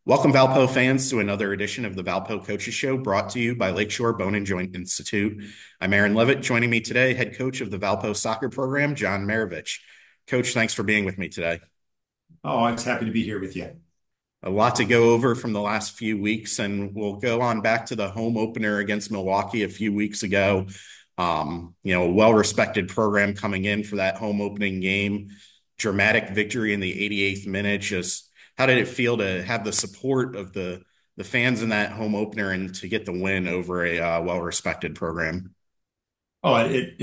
Welcome, Valpo fans, to another edition of the Valpo Coaches Show brought to you by Lakeshore Bone and Joint Institute. I'm Aaron Levitt. Joining me today, head coach of the Valpo soccer program, John Marovich. Coach, thanks for being with me today. Oh, I was happy to be here with you. A lot to go over from the last few weeks, and we'll go on back to the home opener against Milwaukee a few weeks ago. A well-respected program coming in for that home opening game. Dramatic victory in the 88th minute. Just how did it feel to have the support of the fans in that home opener and to get the win over a well-respected program? Oh, it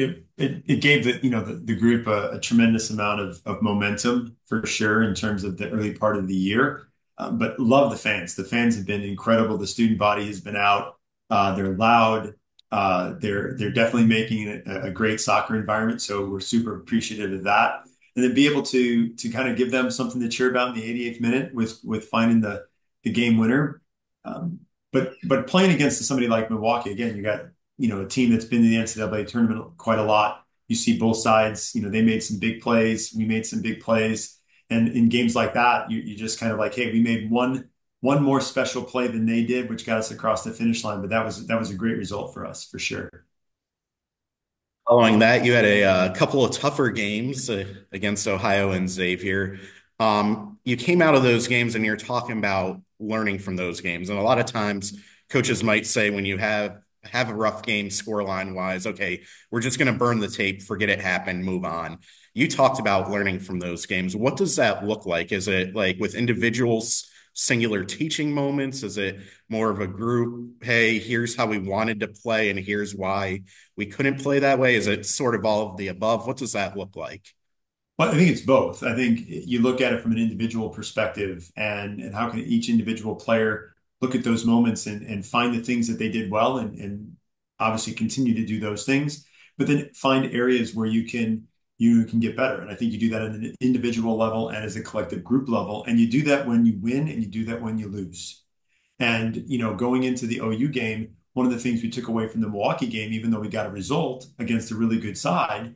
gave the group a tremendous amount of momentum for sure in terms of the early part of the year. But love the fans. The fans have been incredible. The student body has been out. They're loud. They're definitely making it a great soccer environment. So we're super appreciative of that. And then be able to kind of give them something to cheer about in the 88th minute with finding the game winner. Um, but playing against somebody like Milwaukee, again, you got a team that's been in the NCAA tournament quite a lot. You see both sides, they made some big plays. We made some big plays. And in games like that, you just kind of like, hey, we made one more special play than they did, which got us across the finish line. But that was a great result for us for sure. Following that, you had a couple of tougher games against Ohio and Xavier. You came out of those games and you're talking about learning from those games. And a lot of times, coaches might say when you have a rough game scoreline wise, okay, we're just going to burn the tape, forget it happened, move on. You talked about learning from those games. What does that look like? Is it like with individuals, singular teaching moments? Is it more of a group? Hey, here's how we wanted to play, and here's why we couldn't play that way? Is it sort of all of the above? What does that look like? Well, I think it's both. I think you look at it from an individual perspective and how can each individual player look at those moments and find the things that they did well and obviously continue to do those things, but then find areas where you can get better. And I think you do that at an individual level and as a collective group level. And you do that when you win and you do that when you lose. And, going into the OU game, one of the things we took away from the Milwaukee game, even though we got a result against a really good side,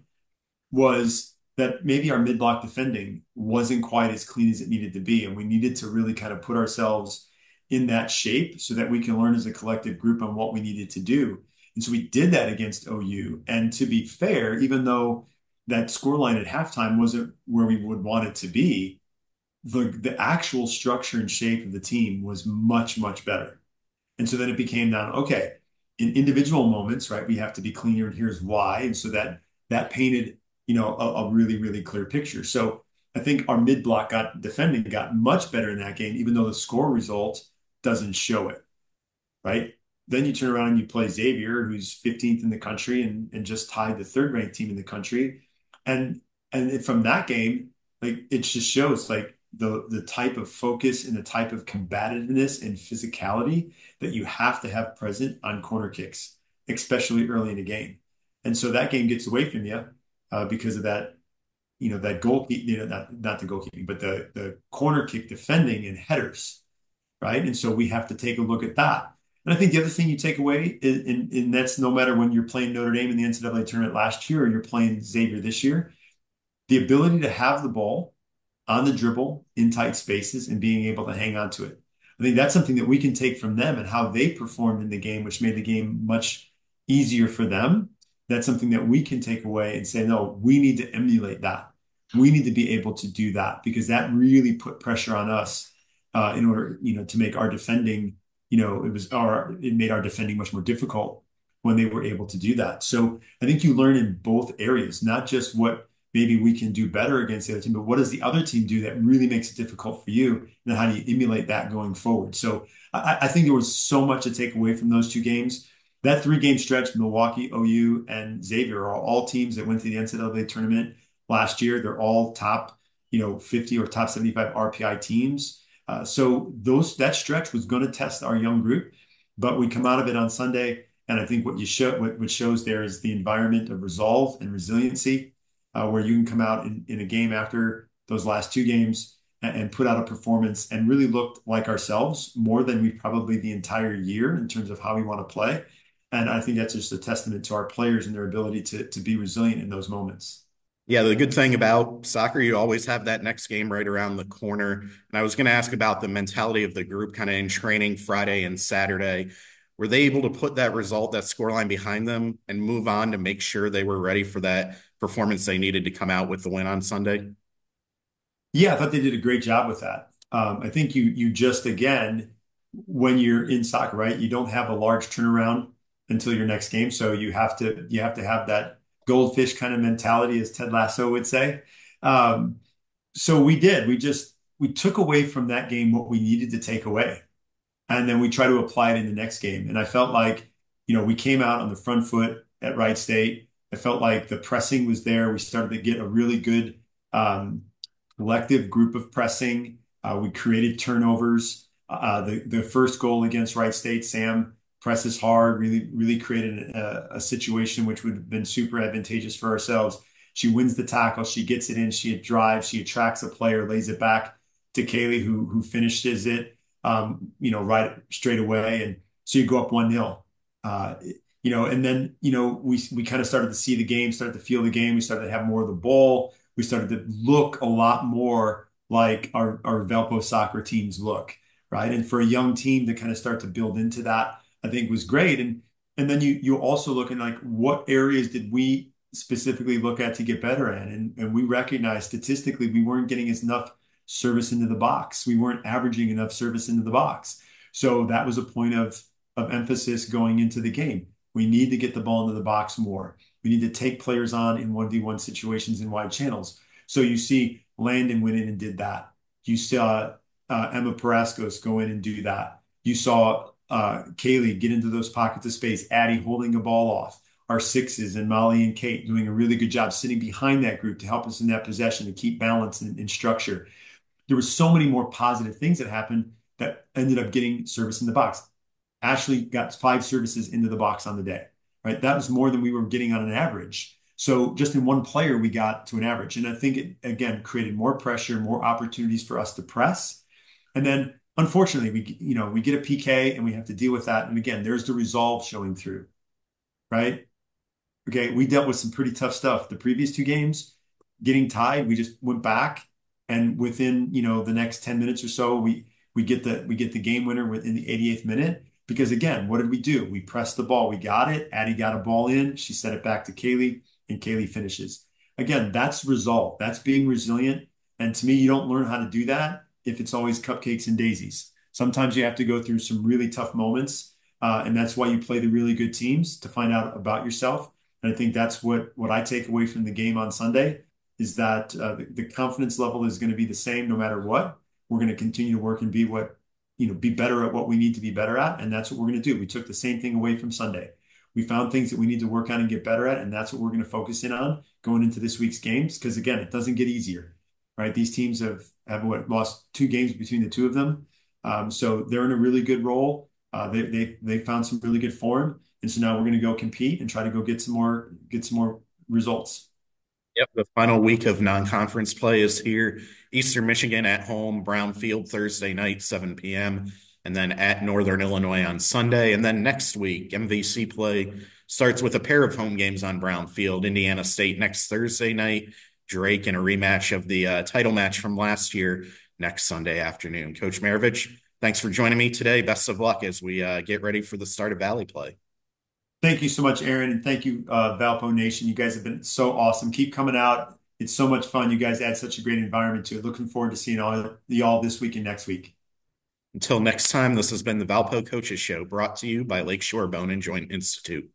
was that maybe our mid-block defending wasn't quite as clean as it needed to be. And we needed to really kind of put ourselves in that shape so that we can learn as a collective group on what we needed to do. And so we did that against OU. And to be fair, even though that scoreline at halftime wasn't where we would want it to be, the actual structure and shape of the team was much, much better. And so then it became down, okay, in individual moments, right, we have to be cleaner and here's why. And so that painted, a really, really clear picture. So I think our mid-block defending got much better in that game, even though the score result doesn't show it, right? Then you turn around and you play Xavier, who's 15th in the country and just tied the third ranked team in the country. And from that game, like it just shows like the type of focus and the type of combativeness and physicality that you have to have present on corner kicks, especially early in the game. And so that game gets away from you because of that, that goalkeeping, not the goalkeeping, but the corner kick defending and headers, right? And so we have to take a look at that. And I think the other thing you take away is, and that's no matter when you're playing Notre Dame in the NCAA tournament last year or you're playing Xavier this year, the ability to have the ball on the dribble in tight spaces and being able to hang on to it. I think that's something that we can take from them and how they performed in the game, which made the game much easier for them. That's something that we can take away and say, no, we need to emulate that. We need to be able to do that because that really put pressure on us in order, to make our defending, it made our defending much more difficult when they were able to do that. So I think you learn in both areas, not just what maybe we can do better against the other team, but what does the other team do that really makes it difficult for you? And then how do you emulate that going forward? So I think there was so much to take away from those two games. That three-game stretch, Milwaukee, OU, and Xavier are all teams that went to the NCAA tournament last year. They're all top, 50 or top 75 RPI teams. So that stretch was going to test our young group, but we come out of it on Sunday, and I think what shows there is the environment of resolve and resiliency, where you can come out in a game after those last two games and put out a performance and really look like ourselves more than we've probably the entire year in terms of how we want to play. And I think that's just a testament to our players and their ability to be resilient in those moments. Yeah, the good thing about soccer, you always have that next game right around the corner. And I was going to ask about the mentality of the group kind of in training Friday and Saturday. Were they able to put that result, that scoreline behind them and move on to make sure they were ready for that performance they needed to come out with the win on Sunday? Yeah, I thought they did a great job with that. I think you just again, when you're in soccer, right, you don't have a large turnaround until your next game, so you have to have that goldfish kind of mentality, as Ted Lasso would say. Um, so we did. We took away from that game what we needed to take away, and then we try to apply it in the next game. And I felt like, we came out on the front foot at Wright State. I felt like the pressing was there. We started to get a really good um, collective group of pressing. We created turnovers. The first goal against Wright State, Sam presses hard, really created a situation which would have been super advantageous for ourselves. She wins the tackle, she gets it in, she drives, she attracts a player, lays it back to Kaylee, who finishes it, right straight away, and so you go up 1-0. Uh, and then we kind of started to see the game, started to feel the game. We started to have more of the ball. We started to look a lot more like our Valpo soccer teams look, right? And for a young team to kind of start to build into that, I think was great. And then you also look at like what areas did we specifically look at to get better at? And we recognized statistically we weren't getting enough service into the box. We weren't averaging enough service into the box. So that was a point of emphasis going into the game. We need to get the ball into the box more. We need to take players on in 1v1 situations in wide channels. So you see Landon went in and did that. You saw Emma Paraskos go in and do that. You saw Kaylee get into those pockets of space, Addie holding a ball off. Our sixes and Molly and Kate doing a really good job sitting behind that group to help us in that possession to keep balance and structure. There were so many more positive things that happened that ended up getting service in the box. Ashley got 5 services into the box on the day, right? That was more than we were getting on an average. So just in one player, we got to an average. And I think it, again, created more pressure, more opportunities for us to press. And then unfortunately, we get a PK and we have to deal with that. And again, there's the resolve showing through, right? Okay, we dealt with some pretty tough stuff. The previous 2 games, getting tied, we just went back, and within the next 10 minutes or so, we get the game winner within the 88th minute. Because again, what did we do? We pressed the ball, we got it. Addie got a ball in, she set it back to Kaylee, and Kaylee finishes. Again, that's resolve. That's being resilient. And to me, you don't learn how to do that if it's always cupcakes and daisies. Sometimes you have to go through some really tough moments, and that's why you play the really good teams to find out about yourself. And I think that's what I take away from the game on Sunday is that the confidence level is going to be the same no matter what. We're going to continue to work and be better at what we need to be better at, and that's what we're going to do. We took the same thing away from Sunday. We found things that we need to work on and get better at, and that's what we're going to focus in on going into this week's games. Because again, it doesn't get easier, right? These teams have lost 2 games between the two of them, so they're in a really good role. They found some really good form, and so now we're going to go compete and try to go get some more results. Yep, the final week of non-conference play is here. Eastern Michigan at home, Brownfield Thursday night, 7 p.m., and then at Northern Illinois on Sunday. And then next week, MVC play starts with a pair of home games on Brownfield, Indiana State next Thursday night, Drake in a rematch of the title match from last year next Sunday afternoon. Coach Marovich, thanks for joining me today. Best of luck as we get ready for the start of Valley play. Thank you so much, Aaron, and thank you, Valpo Nation. You guys have been so awesome. Keep coming out. It's so much fun. You guys add such a great environment to it. Looking forward to seeing all y'all this week and next week. Until next time, this has been the Valpo Coaches Show brought to you by Lakeshore Bone and Joint Institute.